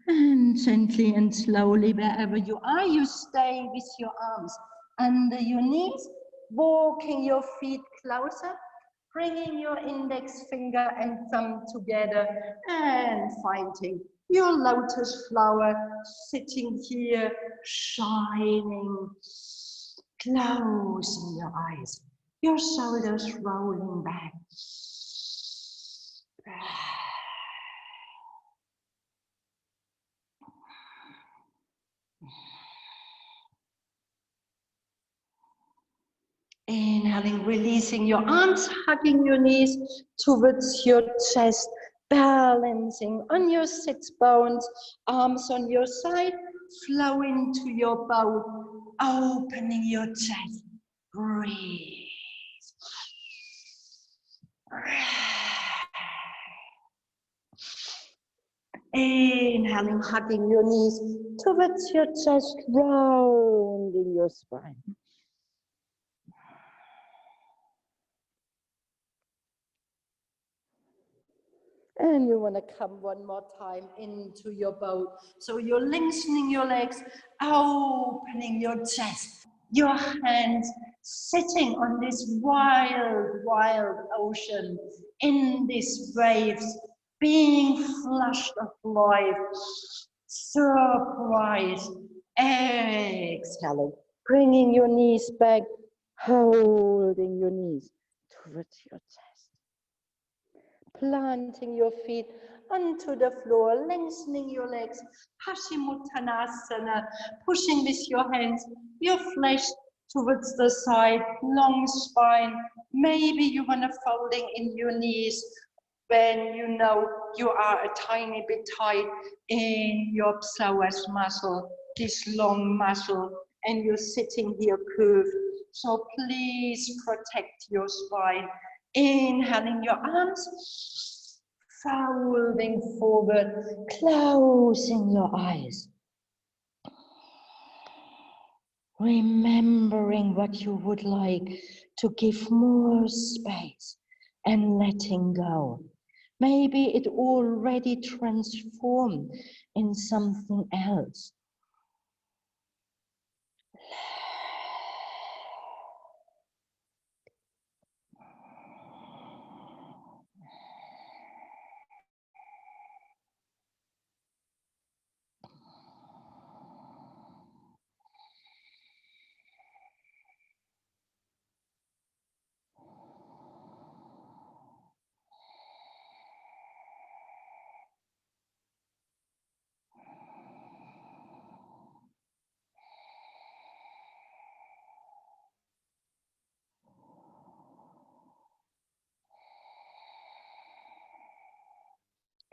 B: And gently and slowly, wherever you are, you stay with your arms under your knees, walking your feet closer, bringing your index finger and thumb together and finding your lotus flower sitting here, shining, closing your eyes, your shoulders rolling back. Inhaling, releasing your arms, hugging your knees towards your chest, balancing on your sits bones, arms on your side, flow into your bow, opening your chest. Breathe. Inhaling, hugging your knees towards your chest, rounding your spine. And you want to come one more time into your bow. So you're lengthening your legs, opening your chest. Your hands sitting on this wild, wild ocean, in these waves, being flushed of life. Surprise. Exhaling, bringing your knees back, holding your knees towards your chest. Planting your feet onto the floor, lengthening your legs, Paschimottanasana, pushing with your hands, your flesh towards the side, long spine. Maybe you want to folding in your knees when you know you are a tiny bit tight in your psoas muscle, this long muscle, and you're sitting here curved. So please protect your spine. Inhaling your arms, folding forward, closing your eyes. Remembering what you would like to give more space and letting go. Maybe it already transformed in something else.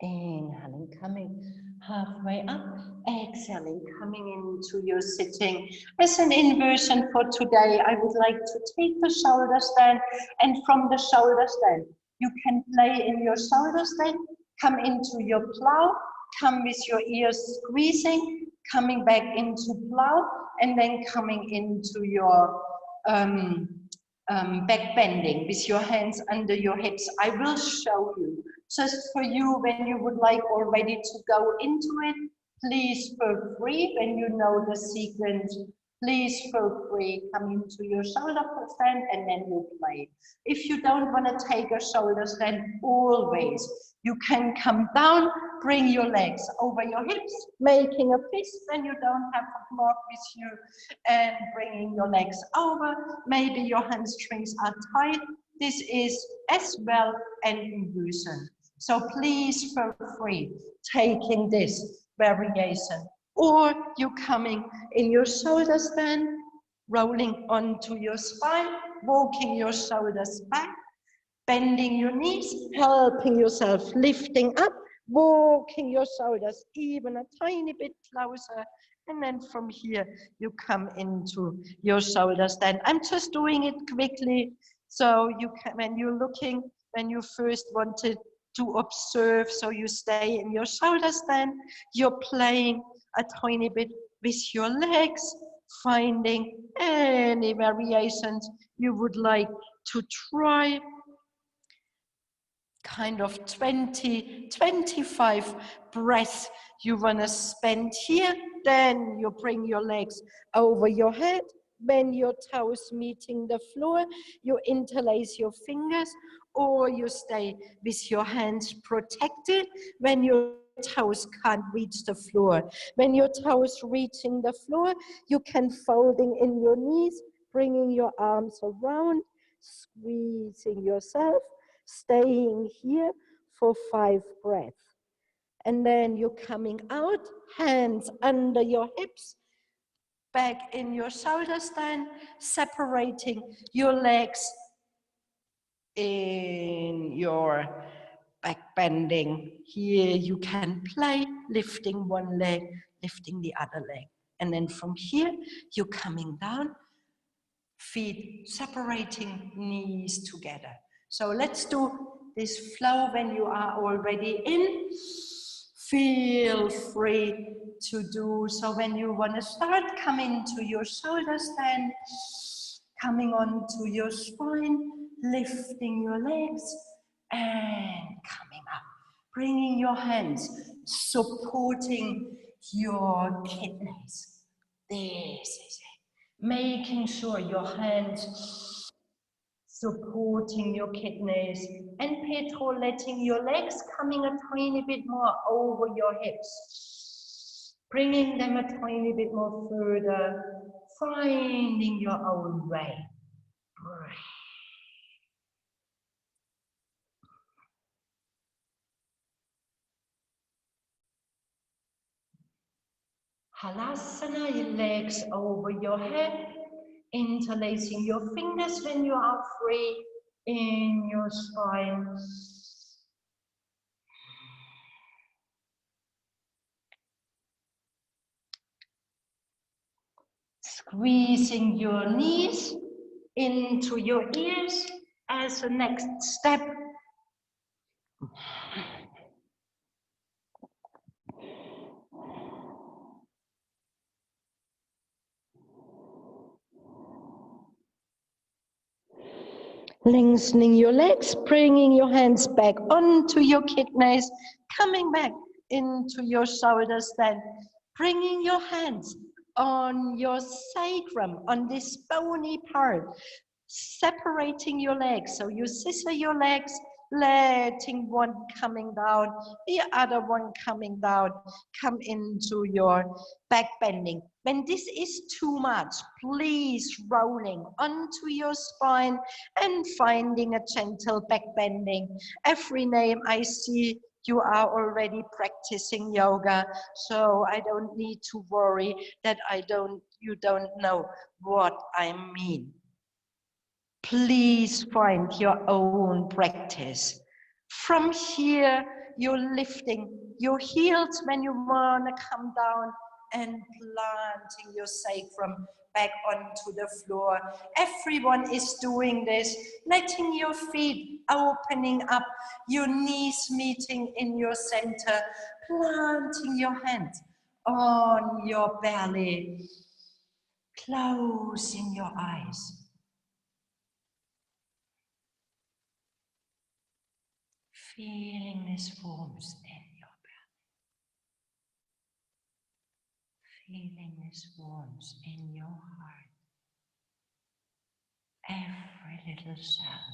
B: Inhaling, coming halfway up, exhaling, coming into your sitting. As an inversion for today, I would like to take the shoulder stand, and from the shoulder stand, you can play in your shoulder stand, come into your plow, come with your ears squeezing, coming back into plow, and then coming into your back bending with your hands under your hips. I will show you. Just for you, when you would like already to go into it, please feel free. When you know the sequence, please feel free. Come into your shoulder stand and then you play. If you don't want to take a shoulder stand, always, you can come down, bring your legs over your hips, making a fist when you don't have a block with you, and bringing your legs over. Maybe your hamstrings are tight. This is as well an inversion. So please feel free taking this variation. Or you coming in your shoulder stand, rolling onto your spine, walking your shoulders back, bending your knees, helping yourself, lifting up, walking your shoulders even a tiny bit closer. And then from here, you come into your shoulder stand. I'm just doing it quickly. So you can, when you're looking, when you first wanted to observe, so you stay in your shoulder stand, you're playing a tiny bit with your legs, finding any variations you would like to try. Kind of 20, 25 breaths you want to spend here. Then you bring your legs over your head. When your toes meeting the floor, you interlace your fingers, or you stay with your hands protected when your toes can't reach the floor. When your toes reaching the floor, you can folding in your knees, bringing your arms around, squeezing yourself, staying here for 5 breaths. And then you're coming out, hands under your hips, back in your shoulder stand, separating your legs in your back bending. Here you can play, lifting one leg, lifting the other leg. And then from here, you're coming down, feet separating, knees together. So let's do this flow when you are already in. Feel free to do so when you want to start. Come into your shoulder stand, coming onto your spine, lifting your legs and coming up. Bringing your hands, supporting your kidneys. This is it. Making sure your hands supporting your kidneys, and Pedro, letting your legs coming a tiny bit more over your hips, bringing them a tiny bit more further, finding your own way. Breathe. Halasana, your legs over your head, interlacing your fingers when you are free in your spine. Squeezing your knees into your ears as a next step. Lengthening your legs, bringing your hands back onto your kidneys, coming back into your shoulder stand, bringing your hands on your sacrum, on this bony part, separating your legs. So you scissor your legs, letting one coming down, the other one coming down, come into your back bending. When this is too much, please rolling onto your spine and finding a gentle back bending. Every name I see, you are already practicing yoga, so I don't need to worry that you don't know what I mean. Please find your own practice. From here, you're lifting your heels when you want to come down and planting your sacrum back onto the floor. Everyone is doing this, letting your feet opening up, your knees meeting in your center, planting your hands on your belly, closing your eyes. Feeling this warmth in your belly. Feeling this warmth in your heart. Every little cell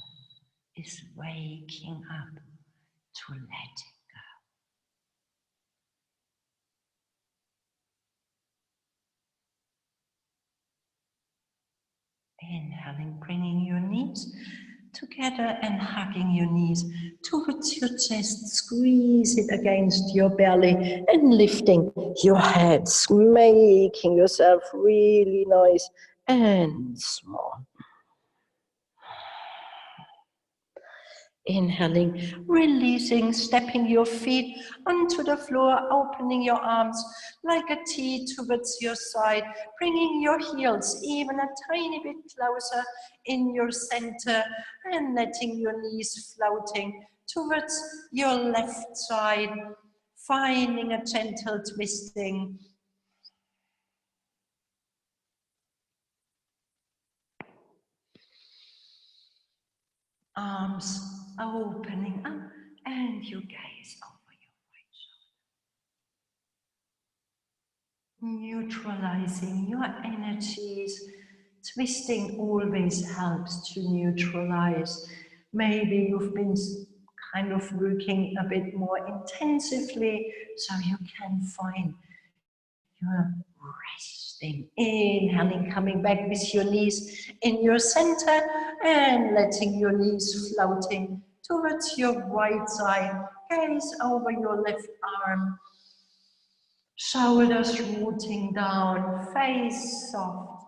B: is waking up to letting go. Inhaling, bringing your knees together and hugging your knees towards your chest. Squeeze it against your belly and lifting your head, making yourself really nice and small. Inhaling, releasing, stepping your feet onto the floor, opening your arms like a T towards your side, bringing your heels even a tiny bit closer in your center and letting your knees floating towards your left side, finding a gentle twisting. Arms opening up and your gaze over your right shoulder. Neutralizing your energies. Twisting always helps to neutralize. Maybe you've been kind of working a bit more intensively, so you can find your resting. Inhaling, coming back with your knees in your center and letting your knees floating towards your right side. Gaze over your left arm. Shoulders rooting down, face soft.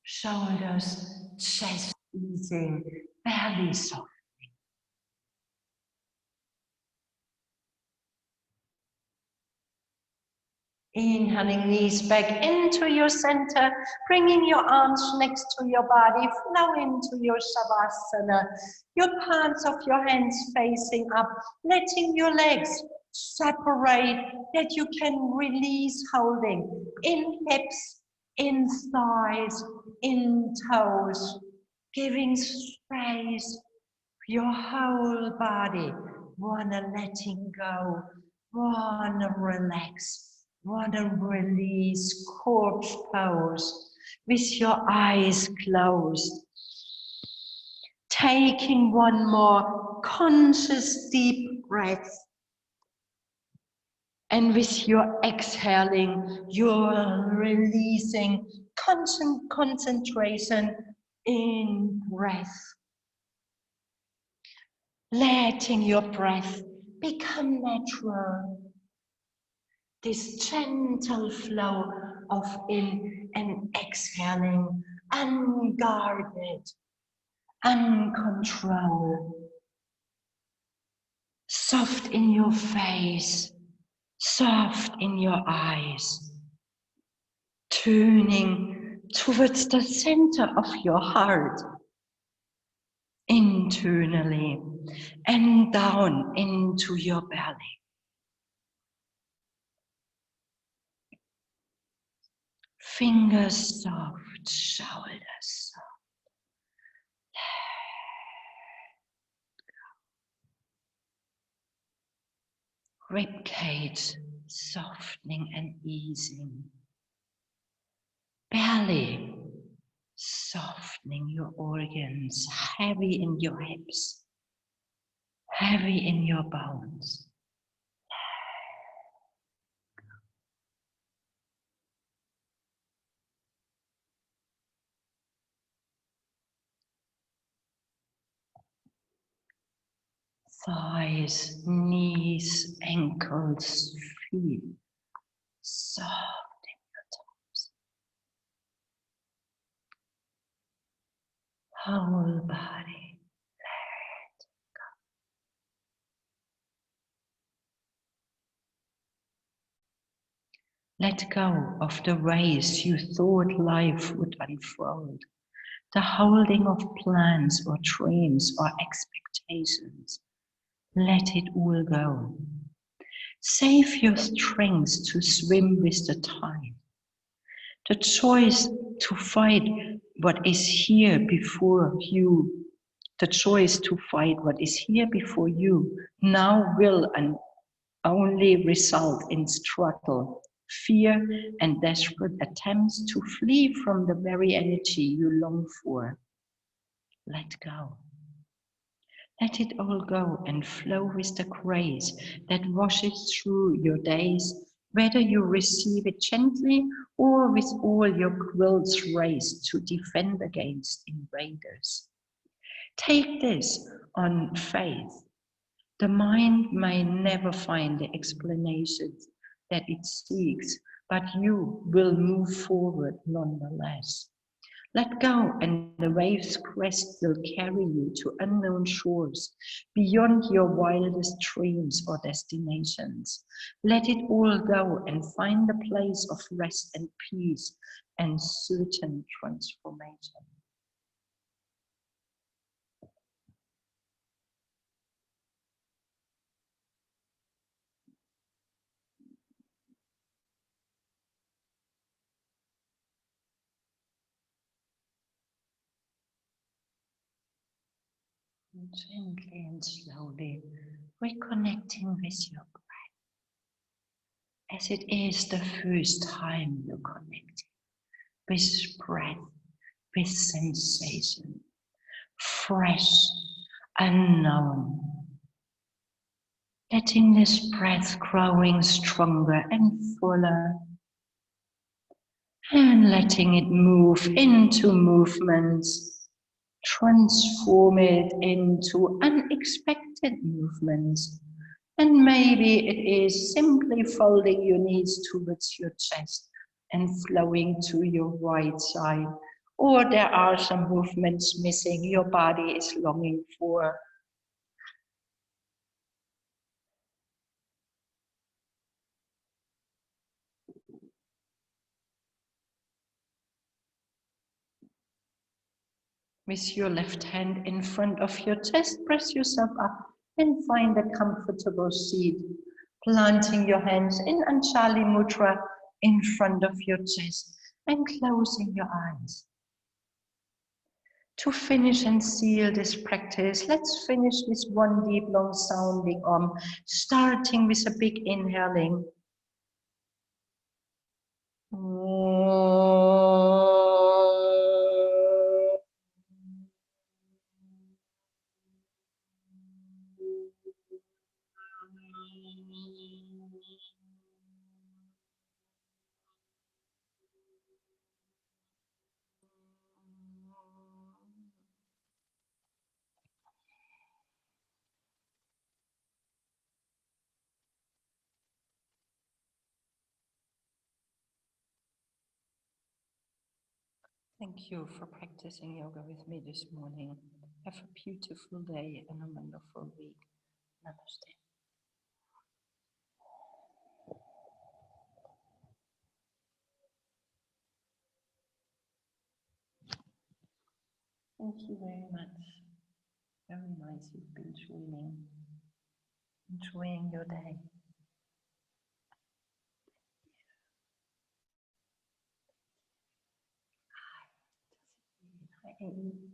B: Shoulders, chest easing, belly soft. Inhaling, knees back into your center, bringing your arms next to your body, flow into your Shavasana. Your palms of your hands facing up, letting your legs separate, that you can release holding in hips, in thighs, in toes, giving space for your whole body. Wanna letting go, wanna relax. Want to release corpse pose with your eyes closed. Taking one more conscious deep breath. And with your exhaling, you're releasing concentration in breath. Letting your breath become natural. This gentle flow of in and exhaling, unguarded, uncontrolled. Soft in your face, soft in your eyes. Tuning towards the center of your heart. Internally and down into your belly. Fingers soft, shoulders soft. Ribcage softening and easing. Belly softening your organs, heavy in your hips, heavy in your bones. Thighs, knees, ankles, feet, soft in your toes. Whole body, let go of the ways you thought life would unfold, the holding of plans or dreams or expectations. Let it all go. Save your strength to swim with the tide. The choice to fight what is here before you, the choice to fight what is here before you now will and only result in struggle, fear, and desperate attempts to flee from the very energy you long for. Let go. Let it all go and flow with the grace that washes through your days, whether you receive it gently or with all your quills raised to defend against invaders. Take this on faith. The mind may never find the explanations that it seeks, but you will move forward nonetheless. Let go, and the wave's crest will carry you to unknown shores, beyond your wildest dreams or destinations. Let it all go and find the place of rest and peace and certain transformation. Gently and slowly reconnecting with your breath, as it is the first time you connect with breath, with sensation, fresh, unknown. Letting this breath growing stronger and fuller, and letting it move into movements. Transform it into unexpected movements,
A: And maybe it is simply folding your knees towards your chest and flowing to your right side. Or there are some movements missing your body is longing for. With your left hand in front of your chest, press yourself up and find a comfortable seat. Planting your hands in Anjali Mudra in front of your chest and closing your eyes. To finish and seal this practice, let's finish with one deep, long sounding starting with a big inhaling. Thank you for practicing yoga with me this morning. Have a beautiful day and a wonderful week. Namaste. Thank you very much. Very nice you've been enjoying your day. Hi.